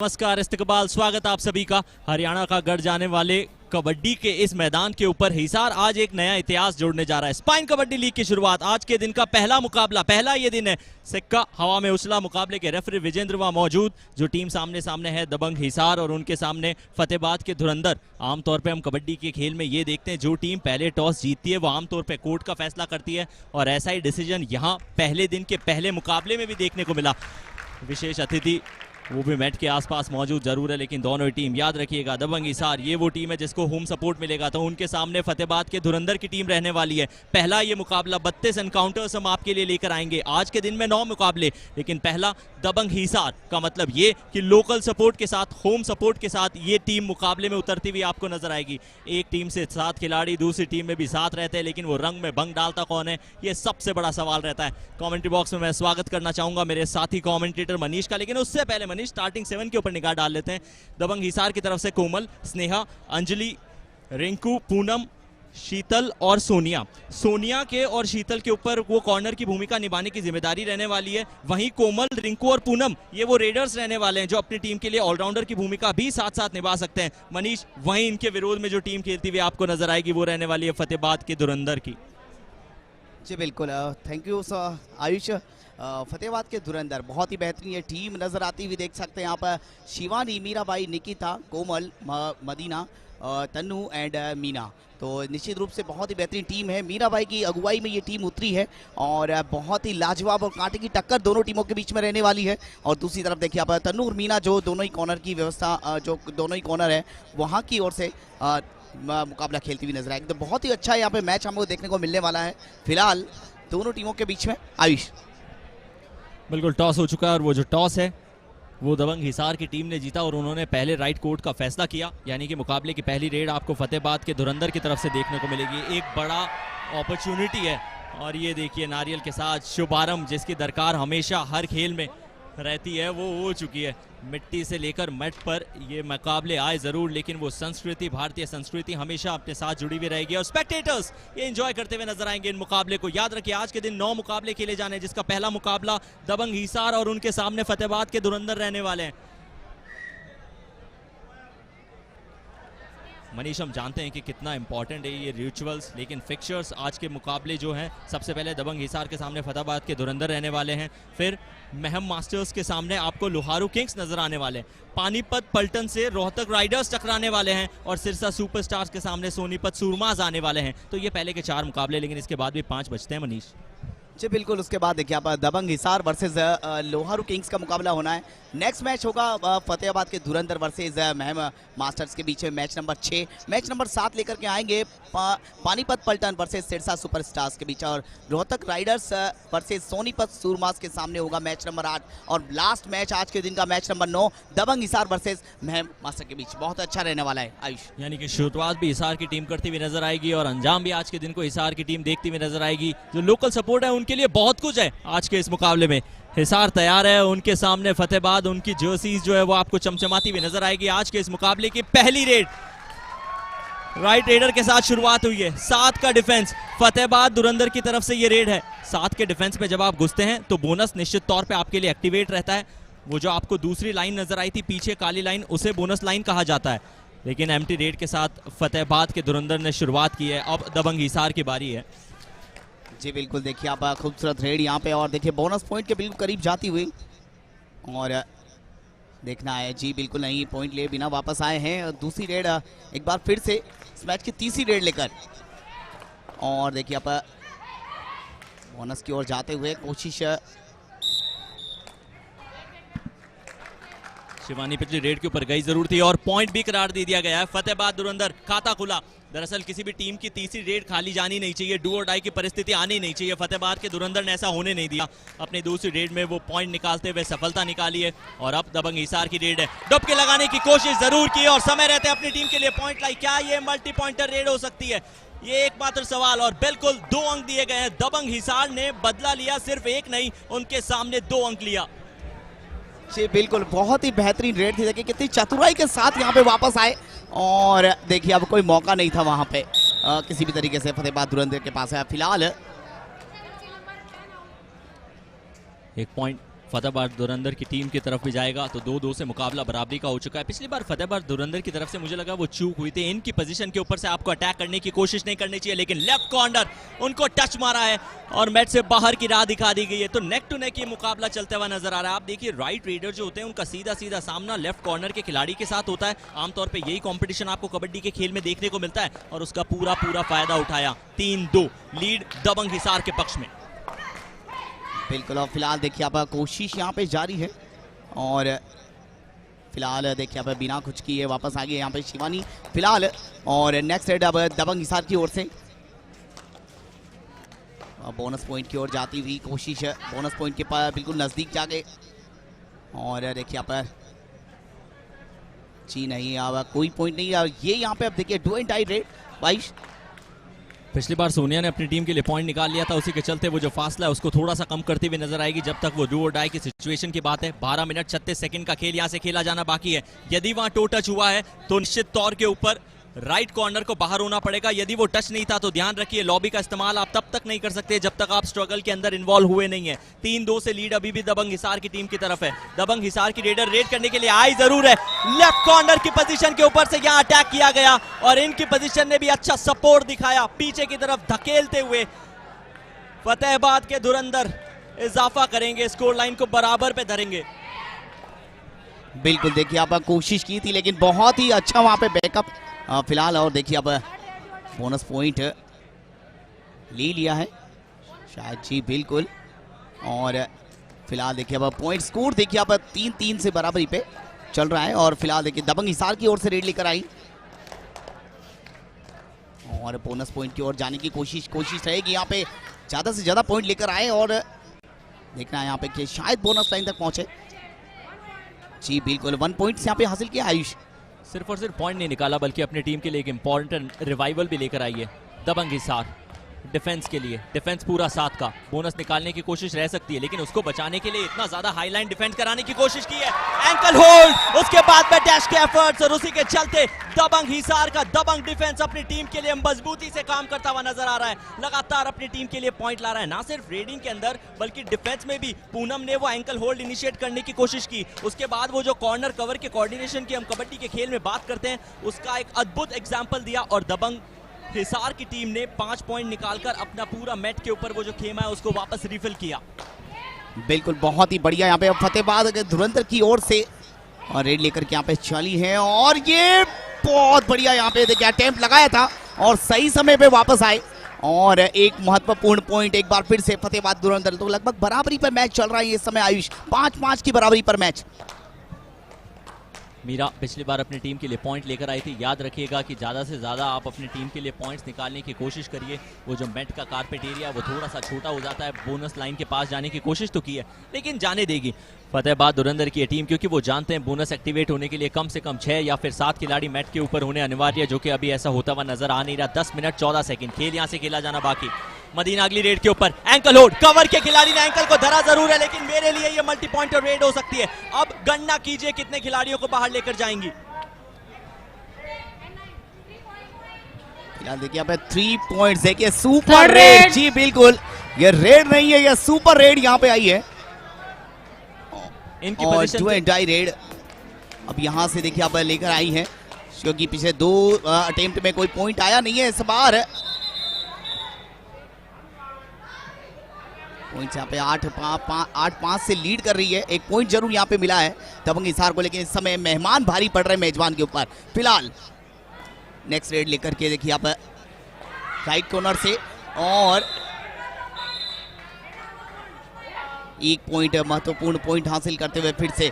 नमस्कार, इस्तकबाल, स्वागत आप सभी का। हरियाणा का गढ़ जाने वाले कबड्डी के इस मैदान के ऊपर हिसार आज एक नया इतिहास जोड़ने जा रहा है। स्पाइन कबड्डी लीग की शुरुआत, आज के दिन का पहला मुकाबला, पहला ये दिन है। सिक्का हवा में उछला, मुकाबले के रेफरी विजेंद्र वहां मौजूद। जो टीम सामने सामने है दबंग हिसार और उनके सामने फतेहाबाद के धुरंधर। आमतौर पर हम कबड्डी के खेल में ये देखते हैं, जो टीम पहले टॉस जीतती है वो आमतौर पर कोर्ट का फैसला करती है, और ऐसा ही डिसीजन यहाँ पहले दिन के पहले मुकाबले में भी देखने को मिला। विशेष अतिथि वो भी मैट के आसपास मौजूद जरूर है, लेकिन दोनों ही टीम, याद रखिएगा, दबंग हिसार ये वो टीम है जिसको होम सपोर्ट मिलेगा, तो उनके सामने फतेहाबाद के धुरंधर की टीम रहने वाली है। पहला ये मुकाबला, 32 एनकाउंटर्स हम आपके लिए लेकर आएंगे। आज के दिन में 9 मुकाबले, लेकिन पहला दबंग हिसार का मतलब ये कि लोकल सपोर्ट के साथ, होम सपोर्ट के साथ ये टीम मुकाबले में उतरती हुई आपको नजर आएगी। एक टीम से 7 खिलाड़ी, दूसरी टीम में भी 7 रहते हैं, लेकिन वो रंग में भंग डालता कौन है, ये सबसे बड़ा सवाल रहता है। कमेंट्री बॉक्स में मैं स्वागत करना चाहूंगा मेरे साथी कमेंटेटर मनीष का, लेकिन उससे पहले मनीष, स्टार्टिंग 7 के ऊपर निगाह डाल लेते हैं। दबंग हिसार की तरफ से कोमल, स्नेहा, अंजलि, रिंकू, पूनम, शीतल और सोनिया। सोनिया के और शीतल के ऊपर वो कॉर्नर की भूमिका निभाने की जिम्मेदारी रहने वाली है। वहीं कोमल, रिंकू और पूनम ये वो रेडर्स रहने वाले हैं जो अपनी टीम के लिए ऑलराउंडर की भूमिका भी साथ साथ निभा सकते हैं। मनीष, वहीं इनके विरोध में जो टीम खेलती हुई आपको नजर आएगी वो रहने वाली है फतेहाबाद के धुरंधर की। जी बिल्कुल, थैंक यू आयुष। फतेहाबाद के धुरंधर बहुत ही बेहतरीन ये टीम नजर आती हुई देख सकते हैं यहाँ पर। शिवानी, मीराबाई, निकिता, कोमल, मदीना, तन्नू एंड मीना, तो निश्चित रूप से बहुत ही बेहतरीन टीम है। मीराबाई की अगुवाई में ये टीम उतरी है और बहुत ही लाजवाब और कांटे की टक्कर दोनों टीमों के बीच में रहने वाली है। और दूसरी तरफ देखिए आप तन्नू और मीना, जो दोनों ही कॉर्नर की व्यवस्था, जो दोनों ही कॉर्नर है वहाँ की ओर से मुकाबला खेलती हुई नजर आएगी। तो बहुत ही अच्छा यहाँ पे मैच हमको देखने को मिलने वाला है फिलहाल दोनों टीमों के बीच में। आयुष, बिल्कुल, टॉस हो चुका है और वो जो टॉस है वो दबंग हिसार की टीम ने जीता और उन्होंने पहले राइट कोर्ट का फैसला किया, यानी कि मुकाबले की पहली रेड आपको फतेहाबाद के धुरंधर की तरफ से देखने को मिलेगी। एक बड़ा अपॉर्चुनिटी है और ये देखिए नारियल के साथ शुभारंभ जिसकी दरकार हमेशा हर खेल में रहती है वो हो चुकी है। मिट्टी से लेकर मट पर ये मुकाबले आए जरूर, लेकिन वो संस्कृति, भारतीय संस्कृति हमेशा अपने साथ जुड़ी हुई रहेगी और स्पेक्टेटर्स ये एंजॉय करते हुए नजर आएंगे इन मुकाबले को। याद रखिए, आज के दिन 9 मुकाबले खेले जाने, जिसका पहला मुकाबला दबंग हिसार और उनके सामने फतेहाबाद के धुरंधर रहने वाले हैं। मनीष, हम जानते हैं कि कितना इंपॉर्टेंट है ये रिचुअल्स, लेकिन फिक्चर्स आज के मुकाबले जो हैं, सबसे पहले दबंग हिसार के सामने फतेहाबाद के धुरंधर रहने वाले हैं, फिर महम मास्टर्स के सामने आपको लोहारू किंग्स नजर आने वाले हैं, पानीपत पलटन से रोहतक राइडर्स टकराने वाले हैं और सिरसा सुपरस्टार्स के सामने सोनीपत सूरमास आने वाले हैं। तो ये पहले के 4 मुकाबले, लेकिन इसके बाद भी 5 बचते हैं मनीष। जी बिल्कुल, उसके बाद देखिए आप दबंग हिसार वर्सेस लोहारू किंग्स का मुकाबला होना है। नेक्स्ट मैच होगा फतेहाबाद के धुरंधर वर्सेस महम मास्टर्स के बीच में, मैच नंबर 6। मैच नंबर 7 लेकर के आएंगे पानीपत पलटन वर्सेस सिरसा सुपरस्टार्स के बीच, और रोहतक राइडर्स वर्सेस सोनीपत सूरमास के सामने होगा मैच नंबर 8। और लास्ट मैच आज के दिन का मैच नंबर 9, दबंग हिसार वर्सेस महम मास्टर के बीच। बहुत अच्छा रहने वाला है आयुष। यानी कि शुरुआत भी हिसार की टीम करती हुई नजर आएगी और अंजाम भी आज के दिन को हिसार की टीम देखती हुई नजर आएगी। जो लोकल सपोर्ट है उनके लिए बहुत कुछ है आज के इस मुकाबले में। हिसार तैयार है, उनके सामने फतेहाबाद, उनकी जर्सीज जो है वो आपको चमचमाती हुई नजर आएगी। आज के इस मुकाबले की पहली रेड राइट रेडर के साथ शुरुआत हुई है। 7 का डिफेंस फतेहाबाद धुरंधर की तरफ से ये रेड है। 7 के डिफेंस में जब आप घुसते हैं तो बोनस निश्चित तौर पे आपके लिए एक्टिवेट रहता है। वो जो आपको दूसरी लाइन नजर आई थी पीछे, काली लाइन, उसे बोनस लाइन कहा जाता है। लेकिन एम्प्टी रेड के साथ फतेहाबाद के धुरंधर ने शुरुआत की है। अब दबंग हिसार की बारी है। जी बिल्कुल, देखिए आप खूबसूरत रेड यहाँ पे, और देखिए बोनस पॉइंट के बिल्कुल करीब जाती हुई, और देखना है। जी बिल्कुल नहीं, पॉइंट ले बिना वापस आए हैं। दूसरी रेड एक बार फिर से इस मैच की तीसरी रेड लेकर, और देखिए आप बोनस की ओर जाते हुए कोशिश। शिवानी पिछली रेड के ऊपर गई जरूर थी और पॉइंट भी करार दे दिया गया है। फतेहाबाद धुरंधर खाता खुला। दरअसल किसी भी टीम की तीसरी रेड खाली जानी नहीं चाहिए, डू और डाई की परिस्थिति आनी नहीं चाहिए। फतेहाबाद के धुरंधर ने ऐसा होने नहीं दिया। अपनी दूसरी रेड में वो पॉइंट निकालते हुए सफलता निकाली है और अब दबंग हिसार की रेड है। डुबके लगाने की कोशिश जरूर की और समय रहते अपनी टीम के लिए पॉइंट लाई। क्या ये मल्टी पॉइंटर रेड हो सकती है? ये एकमात्र सवाल, और बिल्कुल 2 अंक दिए गए हैं। दबंग हिसार ने बदला लिया, सिर्फ 1 नहीं, उनके सामने 2 अंक लिया। जी बिल्कुल, बहुत ही बेहतरीन रेड थी। देखिए कितनी चतुराई के साथ यहाँ पे वापस आए, और देखिए अब कोई मौका नहीं था वहां पे किसी भी तरीके से फतेहाबाद धुरंधर के पास है। फिलहाल एक पॉइंट फतेहाबाद धुरंधर की टीम की तरफ भी जाएगा तो 2-2 से मुकाबला बराबरी का हो चुका है। पिछली बार फतेहाबाद धुरंधर की तरफ से मुझे लगा वो चूक हुई थी, इनकी पोजीशन के ऊपर से आपको अटैक करने की कोशिश नहीं करनी चाहिए, लेकिन लेफ्ट कॉर्नर उनको टच मारा है और मैच से बाहर की राह दिखा दी गई है। तो नेक टू नेक ये मुकाबला चलता हुआ नजर आ रहा है। आप देखिए राइट रेडर जो होते हैं उनका सीधा सीधा सामना लेफ्ट कॉर्नर के खिलाड़ी के साथ होता है। आमतौर पर यही कॉम्पिटिशन आपको कबड्डी के खेल में देखने को मिलता है और उसका पूरा फायदा उठाया। 3-2 लीड दबंग हिसार के पक्ष में। बिल्कुल, और फिलहाल देखिए आप कोशिश यहाँ पे जारी है और फिलहाल देखिए आप बिना कुछ किए वापस आ गए यहाँ पे शिवानी फिलहाल। और नेक्स्ट रेड अब दबंग हिसार की ओर से बोनस पॉइंट की ओर जाती हुई कोशिश, बोनस पॉइंट के पास बिल्कुल नजदीक जाके। और देखिए आप जी नहीं, अब कोई पॉइंट नहीं है। ये यहाँ पे अब देखिए डू एंड डाई रेड 22। पिछली बार सोनिया ने अपनी टीम के लिए पॉइंट निकाल लिया था, उसी के चलते वो जो फासला है उसको थोड़ा सा कम करती हुई नजर आएगी जब तक वो डू और डाई की सिचुएशन की बात है। 12 मिनट 36 सेकंड का खेल यहां से खेला जाना बाकी है। यदि वहां टो टच हुआ है तो निश्चित तौर के ऊपर राइट कॉर्नर को बाहर होना पड़ेगा। यदि वो टच नहीं था तो ध्यान रखिए लॉबी का इस्तेमाल आप तब तक नहीं कर सकते जब तक आप स्ट्रगल के अंदर इन्वॉल्व हुए नहीं है। 3-2 से लीड अभी भी दबंग हिसार की टीम की तरफ है। दबंग हिसार की रेडर रेड करने के लिए आई जरूर है, लेफ्ट कॉर्नर की पोजीशन के ऊपर से यहां अटैक किया गया और इनकी पोजीशन ने भी अच्छा सपोर्ट दिखाया। पीछे की तरफ धकेलते हुए फतेहाबाद के धुरंधर इजाफा करेंगे, स्कोर लाइन को बराबर पे धरेंगे। बिल्कुल, देखिए आप कोशिश की थी लेकिन बहुत ही अच्छा वहां पे बैकअप फिलहाल। और देखिए अब बोनस पॉइंट ले लिया है शायद जी, बिल्कुल। और फिलहाल देखिए अब पॉइंट स्कोर देखिए अब 3-3 से बराबरी पे चल रहा है। और फिलहाल देखिए दबंग हिसार की ओर से रेड लेकर आई और बोनस पॉइंट की ओर जाने की कोशिश रहेगी। यहाँ पे ज्यादा से ज्यादा पॉइंट लेकर आए और देखना है यहाँ पे कि शायद बोनस लाइन तक पहुंचे जी, बिल्कुल। 1 पॉइंट यहाँ पे हासिल किया आयुष। सिर्फ और सिर्फ पॉइंट नहीं निकाला बल्कि अपनी टीम के लिए एक इंपॉर्टेंट रिवाइवल भी लेकर आई है दबंग हिसार। डिफेंस के लिए डिफेंस पूरा 7 का, बोनस निकालने की कोशिश रह सकती है लेकिन उसको बचाने के लिए इतना ज्यादा हाई लाइन डिफेंस कराने की कोशिश की है। एंकल होल्ड, उसके बाद में डैश के एफर्ट्स और उसी के चलते दबंग हिसार का दबंग डिफेंस अपनी टीम के लिए मजबूती से काम करता हुआ नजर आ रहा है। लगातार अपनी टीम के लिए पॉइंट ला रहा है, ना सिर्फ रेडिंग के अंदर बल्कि डिफेंस में भी। पूनम ने वो एंकल होल्ड इनिशिएट करने की कोशिश की, उसके बाद वो जो कॉर्नर कवर के कोऑर्डिनेशन की हम कबड्डी के खेल में बात करते हैं उसका एक अद्भुत एग्जाम्पल दिया और दबंग हिसार की टीम ने 5 पॉइंट निकालकर अपना पूरा मैट के ऊपर वो जो खेमा है उसको वापस रिफिल किया। बिल्कुल, बहुत ही बढ़िया यहाँ पे फतेहाबाद के धुरंधर की ओर से और रेड लेकर के यहाँ पे चली है और ये बहुत बढ़िया यहाँ पे देखिए अटेम्प्ट लगाया था और सही समय पे वापस आए और एक महत्वपूर्ण पॉइंट एक बार फिर से फतेहाबाद धुरंधर। तो लगभग बराबरी पर मैच चल रहा है इस समय आयुष, 5-5 की बराबरी पर मैच। मीरा पिछली बार अपनी टीम के लिए पॉइंट लेकर आई थी, याद रखिएगा कि ज़्यादा से ज़्यादा आप अपनी टीम के लिए पॉइंट्स निकालने की कोशिश करिए। वो जो मैट का कारपेट एरिया वो थोड़ा सा छोटा हो जाता है, बोनस लाइन के पास जाने की कोशिश तो की है लेकिन जाने देगी फतेहाबाद धुरंधर की टीम, क्योंकि वो जानते हैं बोनस एक्टिवेट होने के लिए कम से कम 6 या फिर 7 खिलाड़ी मैट के ऊपर होने अनिवार्य है, जो कि अभी ऐसा होता हुआ नजर आ नहीं रहा। 10 मिनट 14 सेकंड खेल यहाँ से खेला जाना बाकी। मदीना अगली रेड के ऊपर एंकल होल्ड, कवर के खिलाड़ी ने एंकल को धरा जरूर है लेकिन मेरे लिए ये मल्टी पॉइंट और रेड हो सकती है। अब गणना कीजिए कितने खिलाड़ियों को बाहर लेकर जाएंगी। देखिए यहाँ पे 3 पॉइंट्स देखिए सुपर रेड जी, बिल्कुल ये रेड नहीं है, ये सुपर रेड यहाँ पे आई है इनकी और position do and die raid अब यहाँ से देखिए आप लेकर आई है क्योंकि पिछले 2 अटेम्प्ट में कोई पॉइंट आया नहीं है। इस बार पॉइंट यहाँ पे 8-5 से लीड कर रही है। एक पॉइंट जरूर यहाँ पे मिला है दबंग हिसार को, लेकिन इस समय मेहमान भारी पड़ रहे हैं मेजबान के ऊपर। फिलहाल नेक्स्ट रेड लेकर के देखिए आप राइट कॉर्नर से और एक पॉइंट महत्वपूर्ण पॉइंट हासिल करते हुए फिर से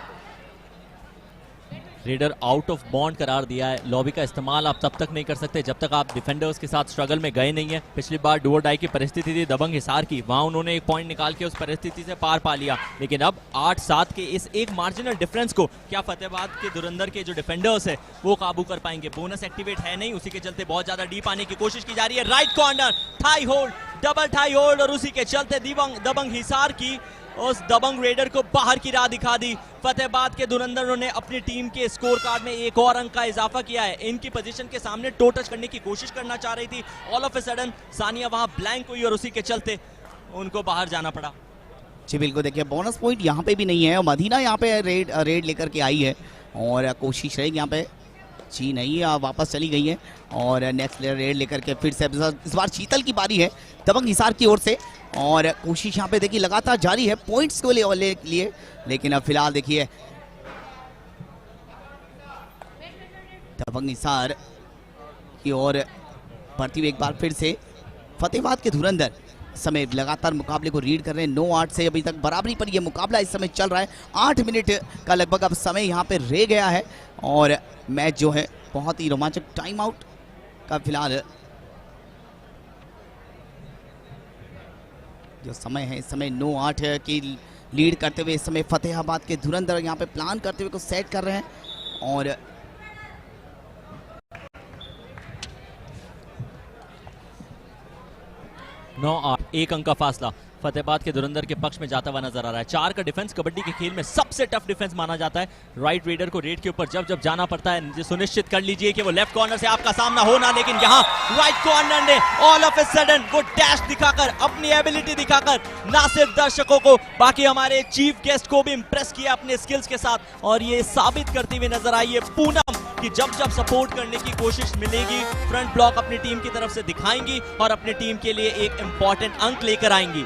रेडर आउट ऑफ बॉन्ड करार दिया है। लॉबी का इस्तेमाल आप तब तक नहीं कर सकते जब तक आप डिफेंडर्स के साथ स्ट्रगल में गए नहीं है। पिछली बार डू और डाई की परिस्थिति थी दबंग हिसार की, वहां उन्होंने एक पॉइंट निकाल के उस परिस्थिति से पार पा लिया, लेकिन अब 8-7 के इस एक मार्जिनल डिफरेंस को क्या फतेहाबाद के धुरंधर के जो डिफेंडर्स है वो काबू कर पाएंगे। बोनस एक्टिवेट है नहीं, उसी के चलते बहुत ज्यादा डीप आने की कोशिश की जा रही है। Right corner thigh hold, double thigh hold और उसी के चलते दबंग हिसार की उस दबंग रेडर को बाहर की राह दिखा दी। फतेहाबाद के धुरंधरों ने अपनी टीम के स्कोर कार्ड में एक और अंक का इजाफा किया है। इनकी पोजीशन के सामने टो टच करने की कोशिश करना चाह रही थी, all of a sudden Sania वहां ब्लैंक हुई और उसी के चलते उनको बाहर जाना पड़ा। जी बिल्कुल, देखिए बोनस पॉइंट यहाँ पे भी नहीं है और मदीना यहाँ पे रेड लेकर के आई है और कोशिश रहेगी यहाँ पे। जी नहीं, वापस चली गई है और नेक्स्ट रेड लेकर के फिर से इस बार शीतल की बारी है दबंग हिसार की ओर से और कोशिश यहाँ पे देखिए लगातार जारी है पॉइंट्स को लिए, लेकिन अब फिलहाल देखिए दबंग हिसार की ओर बढ़ती हुई एक बार फिर से फतेहाबाद के धुरंधर समय लगातार मुकाबले को रीड कर रहे हैं। 9-8 से अभी तक बराबरी पर यह मुकाबला इस समय चल रहा है। 8 मिनट का लगभग अब समय यहाँ पे रह गया है और मैच जो है बहुत ही रोमांचक टाइम आउट का फिलहाल जो समय है इस समय 9-8 की लीड करते हुए इस समय फतेहाबाद के धुरंधर यहाँ पे प्लान करते हुए को सेट कर रहे हैं और 9-8 एक अंक का फासला फतेहाबाद के धुरंधर के पक्ष में जाता हुआ नजर आ रहा है। 4 का डिफेंस कबड्डी के खेल में सबसे टफ डिफेंस माना जाता है। राइट रेडर को रेड के ऊपर जब जब जाना पड़ता है सुनिश्चित कर लीजिए कि वो लेफ्ट कॉर्नर से आपका सामना हो ना, लेकिन यहाँ राइट कॉर्नर ने ऑल ऑफ ए सडन वो डैश दिखाकर अपनी एबिलिटी दिखाकर ना सिर्फ दर्शकों को बाकी हमारे चीफ गेस्ट को भी इंप्रेस किया अपने स्किल्स के साथ और ये साबित करती हुई नजर आई है पूनम कि जब जब सपोर्ट करने की कोशिश मिलेगी फ्रंट ब्लॉक अपनी टीम की तरफ से दिखाएंगी और अपनी टीम के लिए एक इंपॉर्टेंट अंक लेकर आएंगी।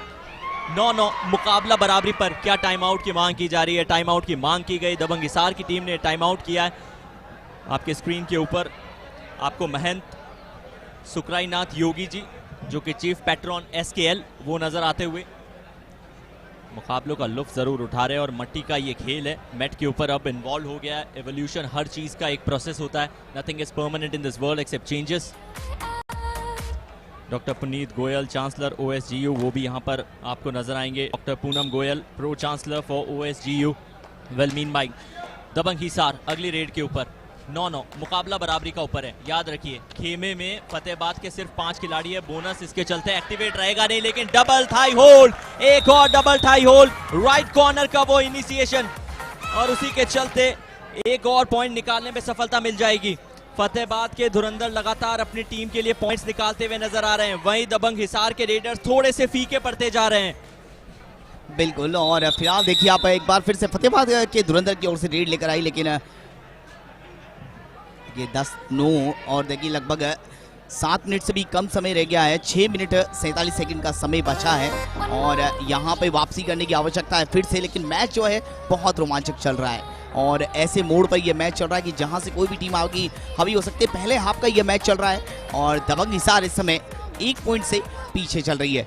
9-9 मुकाबला बराबरी पर क्या टाइम आउट की मांग की जा रही है? टाइम आउट की मांग की गई। दबंग हिसार की टीम ने टाइम आउट किया है। आपके स्क्रीन के ऊपर आपको महंत सुकराईनाथ योगी जी जो कि चीफ पैट्रॉन SKL वो नजर आते हुए मुकाबलों का लुत्फ जरूर उठा रहे हैं और मट्टी का ये खेल है मैट के ऊपर अब इन्वॉल्व हो गया है। एवोल्यूशन हर चीज का एक प्रोसेस होता है। Nothing is permanent in this world except changes. Doctor Puneet Goyal chancellor OSGU वो भी यहाँ पर आपको नजर आएंगे। Doctor Poonam Goyal pro chancellor for OSGU वेलमीन बाई। दबंग हिसार अगली रेड के ऊपर 9-9 मुकाबला बराबरी का ऊपर है। याद रखिए खेमे में फतेहाबाद के सिर्फ 5 खिलाड़ी है। बोनस इसके चलते एक्टिवेट रहेगा नहीं, लेकिन डबल थाई होल्ड, एक और double thigh hold right corner का वो इनिशिएशन और उसी के चलते एक और पॉइंट निकालने में सफलता मिल जाएगी। फतेहाबाद के धुरंधर लगातार अपनी टीम के लिए पॉइंट्स निकालते हुए नजर आ रहे हैं। वहीं दबंग हिसार के रेडर्स थोड़े से फीके पड़ते जा रहे हैं। बिल्कुल, और फिलहाल देखिए आप एक बार फिर से फतेहाबाद के धुरंधर की ओर से रेड लेकर आई, लेकिन ये 10-9 और देखिए लगभग 7 मिनट से भी कम समय रह गया है। 6 मिनट 47 सेकंड का समय बचा है और यहाँ पे वापसी करने की आवश्यकता है फिर से, लेकिन मैच जो है बहुत रोमांचक चल रहा है और ऐसे मोड़ पर यह मैच चल रहा है कि जहां से कोई भी टीम आगे हावी हो सकती है। पहले हाफ का यह मैच चल रहा है और दबंग हिसार इस समय 1 पॉइंट से पीछे चल रही है।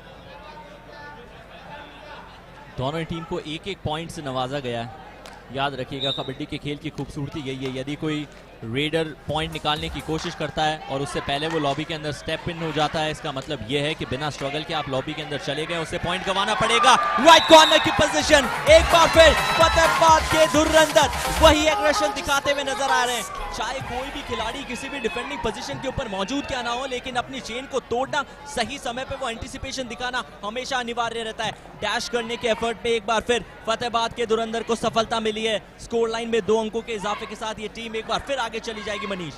दोनों ही टीम को एक एक पॉइंट से नवाजा गया है। याद रखिएगा कबड्डी के खेल की खूबसूरती यही है, यदि कोई रेडर पॉइंट निकालने की कोशिश करता है और उससे पहले वो लॉबी के अंदर स्टेप इन हो जाता है, इसका मतलब यह है कि बिना स्ट्रगल के आप लॉबी के अंदर चले गए, उससे पॉइंट गंवाना पड़ेगा। राइट कॉर्नर की पोजीशन एक बार फिर फतेहाबाद के धुरंधर वही एग्रेशन दिखाते हुए नजर आ रहे हैं। चाहे कोई भी खिलाड़ी किसी भी डिफेंडिंग पोजीशन के ऊपर मौजूद क्या ना हो, लेकिन अपनी चेन को तोड़ना, सही समय पे वो एंटिसिपेशन दिखाना हमेशा अनिवार्य रहता है। डैश करने के एफर्ट पे एक बार फिर फतेहाबाद के धुरंधर को सफलता मिली है। स्कोर लाइन में 2 अंकों के इजाफे के साथ ये टीम एक बार फिर आगे चली जाएगी। मनीष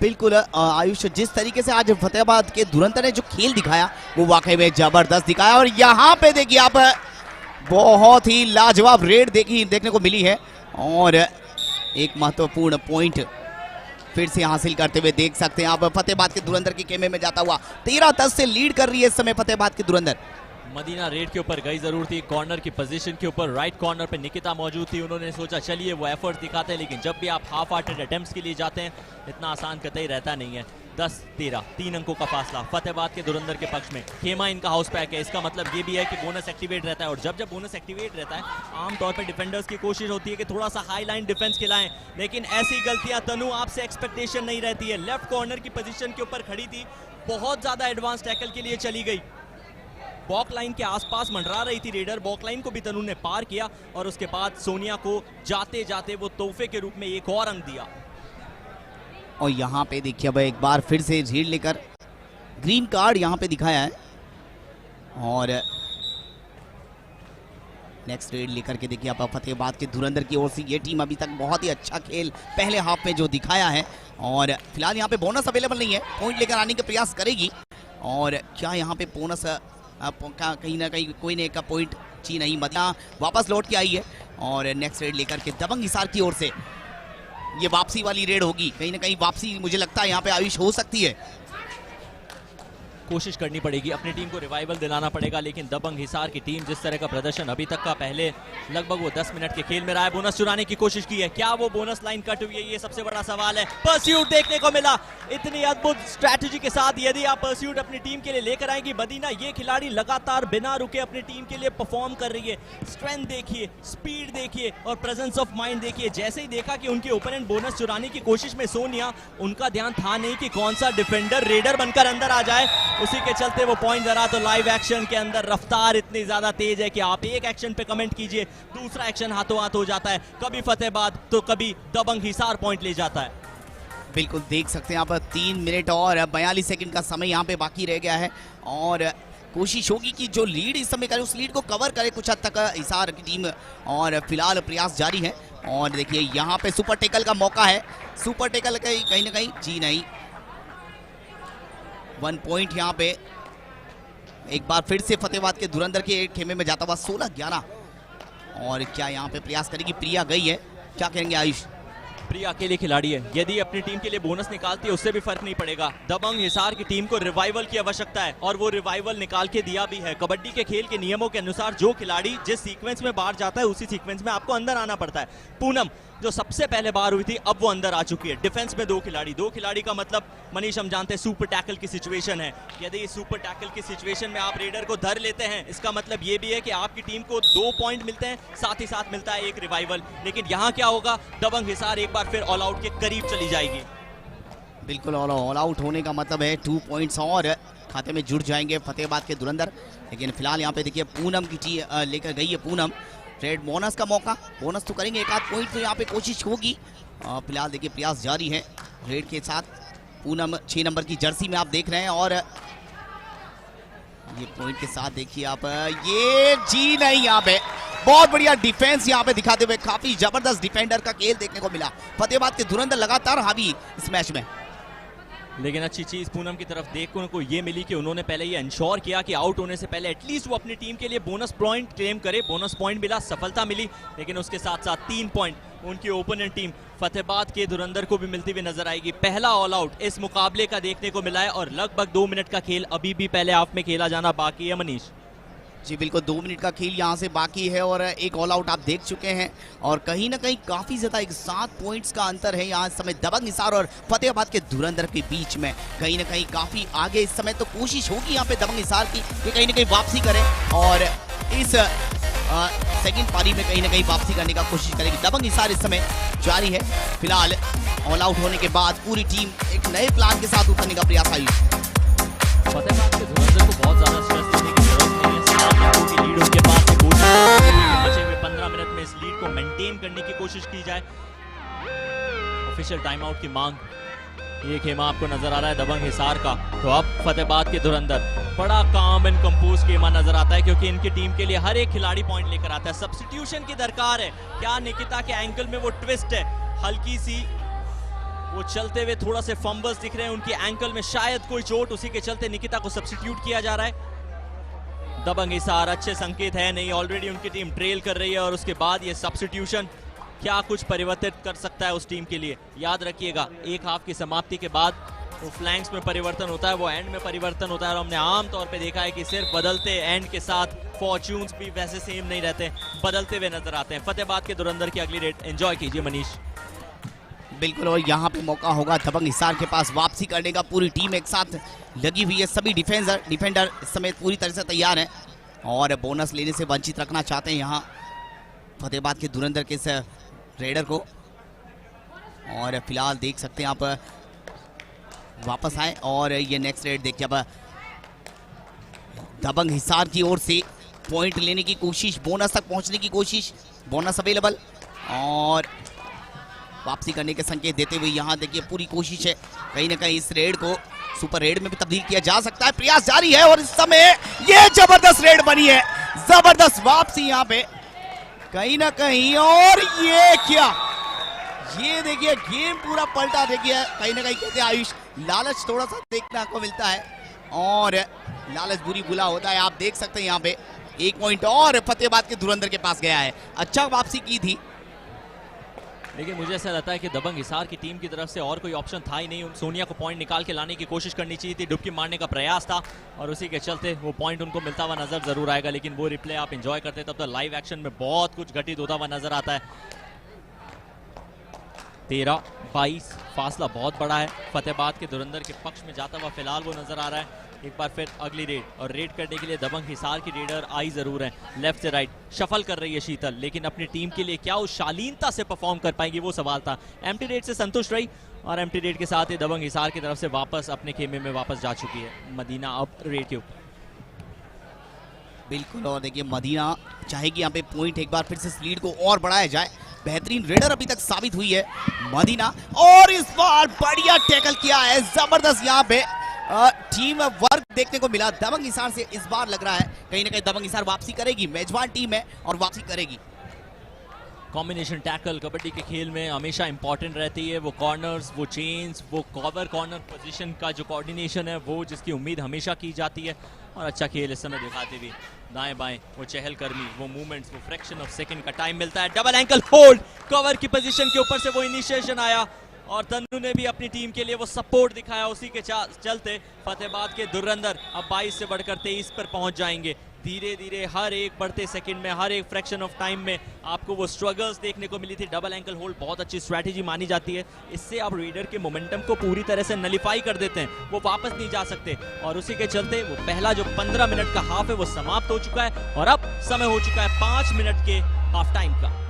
बिल्कुल आयुष, जिस तरीके से आज फतेहाबाद के धुरंधर ने जो खेल दिखाया वो वाकई में जबरदस्त दिखाया और यहाँ पे देखिए आप बहुत ही लाजवाब रेड देखने को मिली है और एक महत्वपूर्ण पॉइंट फिर से हासिल करते हुए देख सकते हैं आप फतेहाबाद के धुरंधर के खेमे में जाता हुआ 13-10 से लीड कर रही है इस समय फतेहाबाद के धुरंधर। मदीना रेड के ऊपर गई जरूर थी, कॉर्नर की पोजीशन के ऊपर राइट कॉर्नर पे निकिता मौजूद थी। उन्होंने सोचा चलिए वो एफर्ट दिखाते हैं, लेकिन जब भी आप हाफ हार्टेड अटेम्प्ट्स के लिए जाते हैं इतना आसान कतई रहता नहीं है। 10-13 3 अंकों का फासला फतेहाबाद के धुरंधर के पक्ष में। खेमा इनका हाउस पैक है, इसका मतलब ये भी है कि बोनस एक्टिवेट रहता है और जब जब बोनस एक्टिवेट रहता है आमतौर पर डिफेंडर्स की कोशिश होती है कि थोड़ा सा हाई लाइन डिफेंस खिलाएं, लेकिन ऐसी गलतियां तनु आपसे एक्सपेक्टेशन नहीं रहती है। लेफ्ट कॉर्नर की पोजीशन के ऊपर खड़ी थी, बहुत ज्यादा एडवांस टैकल के लिए चली गई, बॉक लाइन के आसपास मंडरा रही थी रेडर। बॉक लाइन को भी तनु ने पार किया और उसके बाद सोनिया को जाते जाते वो तोहफे के रूप में एक और अंक दिया। और यहाँ पे देखिए अब एक बार फिर से रीड लेकर ग्रीन कार्ड यहाँ पे दिखाया है और नेक्स्ट रेड लेकर के देखिए आप फतेहाबाद के धुरंधर की ओर से ये टीम अभी तक बहुत ही अच्छा खेल पहले हाफ में जो दिखाया है और फिलहाल यहाँ पे बोनस अवेलेबल नहीं है, पॉइंट लेकर आने का प्रयास करेगी और क्या यहाँ पे बोनस कहीं ना कहीं कोई ने का पॉइंट ची नहीं, मदीना वापस लौट के आई है और नेक्स्ट रेड लेकर के दबंग हिसार की ओर से ये वापसी वाली रेड होगी। कहीं ना कहीं वापसी मुझे लगता है यहाँ पे आयुष हो सकती है। कोशिश करनी पड़ेगी, अपनी टीम को रिवाइवल दिलाना पड़ेगा, लेकिन दबंग हिसार की टीम जिस तरह का प्रदर्शन अभी तक का, पहले लगभग वो 10 मिनट के खेल में रहा है, बोनस चुराने की कोशिश की है, क्या वो बोनस लाइन कट हुई है, ये सबसे बड़ा सवाल है। परस्यूट देखने को मिला, इतनी अद्भुत स्ट्रैटेजी के साथ यदि आप परस्यूट अपनी टीम के लिए लेकर आएंगी मदीना, ये खिलाड़ी लगातार बिना रुके अपनी टीम के लिए परफॉर्म कर रही है। स्ट्रेंथ देखिए, स्पीड देखिए और प्रेजेंस ऑफ माइंड देखिए। जैसे ही देखा कि उनके ओपोनेंट बोनस चुराने की कोशिश में सोनिया, उनका ध्यान था नहीं कि कौन सा डिफेंडर रेडर बनकर अंदर आ जाए, उसी के चलते वो पॉइंट जरा। तो लाइव एक्शन के अंदर रफ्तार इतनी ज्यादा तेज है कि आप एक एक्शन पे कमेंट कीजिए, दूसरा एक्शन हाथों हाथ हो जाता है, कभी फतेहाबाद तो कभी दबंग हिसार पॉइंट ले जाता है। बिल्कुल देख सकते हैं आप 3 मिनट और 42 सेकंड का समय यहाँ पे बाकी रह गया है और कोशिश होगी कि जो लीड इस समय करे उस लीड को कवर करे कुछ हद तक हिसार की टीम, और फिलहाल प्रयास जारी है। और देखिए यहाँ पे सुपर टेकल का मौका है, सुपर टेकल कहीं ना कहीं जी नहीं, 1 पॉइंट यहाँ पे एक बार फिर से फतेहाबाद के धुरंधर के खेमे में जाता हुआ 16-11। और क्या यहाँ पे प्रयास करेगी, प्रिया गई है, क्या कहेंगे आयुष? प्रिया अकेले खिलाड़ी है, यदि अपनी टीम के लिए बोनस निकालती है उससे भी फर्क नहीं पड़ेगा। दबंग हिसार की टीम को रिवाइवल की आवश्यकता है और वो रिवाइवल निकाल के दिया भी है। कबड्डी के खेल के नियमों के अनुसार जो खिलाड़ी जिस सीक्वेंस में बाहर जाता है उसी सीक्वेंस में आपको अंदर आना पड़ता है। पूनम जो सबसे पहले बाहर हुई थी अब वो अंदर आ चुकी है। डिफेंस में 2 खिलाड़ी का मतलब मनीष हम जानते हैं सुपर टैकल की सिचुएशन है। यदि इस सुपर टैकल की सिचुएशन में आप रेडर को धर लेते हैं, इसका मतलब ये भी है कि आपकी टीम को 2 पॉइंट मिलते हैं, साथ ही साथ मिलता है एक रिवाइवल। लेकिन यहाँ क्या होगा, दबंग हिसार एक बार फिर ऑल आउट के करीब चली जाएगी। बिल्कुल ऑल आउट होने का मतलब है 2 पॉइंट्स और खाते में जुड़ जाएंगे फतेहाबाद के धुरंधर। लेकिन फिलहाल यहाँ पे देखिए पूनम की टीम लेकर गई है, पूनम रेड बोनस का मौका, बोनस तो करेंगे, एक आध पॉइंट तो यहाँ पे कोशिश होगी। फिलहाल देखिए प्रयास जारी है रेड के साथ। पूनम 6 नंबर की जर्सी में आप देख रहे हैं और ये पॉइंट के साथ देखिए आप, ये जी नहीं, यहाँ पे बहुत बढ़िया डिफेंस यहाँ पे दिखाते हुए काफी जबरदस्त डिफेंडर का खेल देखने को मिला। फतेहाबाद के धुरंधर लगातार हावी इस मैच में। लेकिन अच्छी चीज पूनम की तरफ देखने को ये मिली कि उन्होंने पहले ये इंश्योर किया कि आउट होने से पहले एटलीस्ट वो अपनी टीम के लिए बोनस पॉइंट क्लेम करे। बोनस पॉइंट मिला, सफलता मिली, लेकिन उसके साथ साथ 3 पॉइंट उनकी ओपोनेंट टीम फतेहाबाद के धुरंधर को भी मिलती हुई नजर आएगी। पहला ऑल आउट इस मुकाबले का देखने को मिला है और लगभग 2 मिनट का खेल अभी भी पहले हाफ में खेला जाना बाकी है। मनीष जी बिल्कुल 2 मिनट का खेल यहाँ से बाकी है और एक ऑल आउट आप देख चुके हैं और कहीं ना कहीं काफी ज्यादा 7 पॉइंट्स का अंतर है यहाँ इस समय दबंग हिसार और फतेहाबाद के धुरंधर के बीच में। कहीं ना कहीं काफी आगे इस समय, तो कोशिश होगी यहाँ पे दबंग हिसार की कि कहीं ना कहीं वापसी करें और इस सेकंड पारी में कहीं ना कहीं वापसी करने का कोशिश करेगी। दबंग हिसार इस समय जारी है। फिलहाल ऑल आउट होने के बाद पूरी टीम एक नए प्लान के साथ उतरने का प्रयास आई। फतेहाबाद के धुरंधर को बहुत ज्यादा स्ट्रेस देने की जरूरत नहीं है। की लीड उनके पास है, कोशिश बचे हुए 15 मिनट में इस लीड को मेंटेन करने की कोशिश की जाए। ऑफिशियल टाइम आउट की मांग, ये खेमा आपको नजर आ रहा है दबंग हिसार का। तो अब फतेहाबाद के धुरंधर बड़ा काम एंड कंपोज खेमा नजर आता है क्योंकि इनकी टीम के लिए हर एक खिलाड़ी पॉइंट लेकर आता है। सब्स्टिट्यूशन की दरकार है। क्या निकिता के एंकल में वो ट्विस्ट है, हल्की सी वो चलते हुए थोड़ा से फंबल्स दिख रहे हैं उनकी एंकल में, शायद कोई चोट, उसी के चलते निकिता को सब्स्टिट्यूट किया जा रहा है। दबंग हिसार अच्छे संकेत है नहीं, ऑलरेडी उनकी टीम ट्रेल कर रही है और उसके बाद ये सब्स्टिट्यूशन क्या कुछ परिवर्तित कर सकता है उस टीम के लिए। याद रखिएगा एक हाफ की समाप्ति के बाद वो फ्लैंक्स में परिवर्तन होता है, वो एंड में परिवर्तन होता है और हमने आम तौर पे देखा है कि सिर्फ बदलते एंड के साथ फॉर्च्यून्स भी वैसे सेम नहीं रहते, बदलते हुए नजर आते हैं। फतेहाबाद के धुरंधर की अगली रेट एंजॉय कीजिए मनीष। बिल्कुल, और यहाँ पे मौका होगा दबंग हिसार के पास वापसी करने का। पूरी टीम एक साथ लगी हुई है, सभी डिफेंडर इस समय पूरी तरह से तैयार हैं और बोनस लेने से वंचित रखना चाहते हैं यहाँ फतेहाबाद के धुरंधर के इस रेडर को। और फिलहाल देख सकते हैं आप वापस आए और ये नेक्स्ट रेड देखिए अब दबंग हिसार की ओर से पॉइंट लेने की कोशिश, बोनस तक पहुंचने की कोशिश, बोनस अवेलेबल और वापसी करने के संकेत देते हुए यहाँ देखिए पूरी कोशिश है कहीं ना कहीं इस रेड को सुपर रेड में भी तब्दील किया जा सकता है। प्रयास जारी है और इस समय ये जबरदस्त रेड बनी है, जबरदस्त वापसी यहाँ पे कहीं ना कहीं। और ये क्या, ये देखिए गेम पूरा पलटा। देखिए कहीं ना कहीं कहते हैं आयुष, लालच थोड़ा सा देखने को मिलता है और लालच बुरी बुला होता है, आप देख सकते हैं यहाँ पे 1 पॉइंट और फतेहाबाद के धुरंधर के पास गया है। अच्छा वापसी की थी, लेकिन मुझे ऐसा लगता है कि दबंग हिसार की टीम की तरफ से और कोई ऑप्शन था ही नहीं। सोनिया को पॉइंट निकाल के लाने की कोशिश करनी चाहिए थी, डुबकी मारने का प्रयास था और उसी के चलते वो पॉइंट उनको मिलता हुआ नजर जरूर आएगा। लेकिन वो रिप्ले आप एंजॉय करते तब तो लाइव एक्शन में बहुत कुछ घटित होता हुआ नजर आता है। 13-22 फासला बहुत बड़ा है, फतेहाबाद के धुरंधर के पक्ष में जाता हुआ फिलहाल वो नजर आ रहा है। एक बार फिर अगली रेड, और रेड करने के लिए दबंग हिसार की रेडर आई जरूर है। लेफ्ट से राइट शफल कर रही है शीतल, लेकिन अपनी टीम के लिए क्या उस शालीनता से परफॉर्म कर पाएंगी वो सवाल था। एम्प्टी रेड से संतुष्ट रही और एम्प्टी रेड के साथ ही दबंग हिसार की तरफ से वापस अपने खेमे में वापस जा चुकी है मदीना अब रेड के ऊपर। बिल्कुल, और देखिए मदीना चाहेगी यहाँ पे पॉइंट एक बार फिर से इस लीड को और बढ़ाया जाए। बेहतरीन रेडर अभी तक साबित हुई है मदीना, और इस बार बढ़िया टैकल किया है, जबरदस्त यहाँ पे टीम वर्क देखने को मिला दबंग हिसार से। इस बार लग रहा है कहीं ना कहीं दबंग हिसार वापसी करेगी, मेजबान टीम है और वापसी करेगी। कॉम्बिनेशन टैकल कबड्डी के खेल में हमेशा इंपॉर्टेंट रहती है। वो कॉर्नर्स, वो चेन्स, वो कवर कॉर्नर पोजीशन का जो कोऑर्डिनेशन है वो जिसकी उम्मीद हमेशा की जाती है। और अच्छा खेल इस समय दिखाते हुए दाएं बाएं वो चहलकर्मी, वो मूवमेंट्स, वो फ्रैक्शन ऑफ सेकंड का टाइम मिलता है। डबल एंकल होल्ड, कवर की पोजीशन के ऊपर से वो इनिशिएशन आया और तन्नू ने भी अपनी टीम के लिए वो सपोर्ट दिखाया। उसी के चलते फतेहाबाद के धुरंधर अब 22 से बढ़कर 23 पर पहुंच जाएंगे। धीरे धीरे हर एक बढ़ते सेकंड में, हर एक फ्रैक्शन ऑफ टाइम में आपको वो स्ट्रगल्स देखने को मिली थी। डबल एंकल होल्ड बहुत अच्छी स्ट्रैटेजी मानी जाती है, इससे आप रेडर के मोमेंटम को पूरी तरह से नलिफाई कर देते हैं, वो वापस नहीं जा सकते। और उसी के चलते वो पहला जो 15 मिनट का हाफ है वो समाप्त हो चुका है और अब समय हो चुका है 5 मिनट के हाफ टाइम का।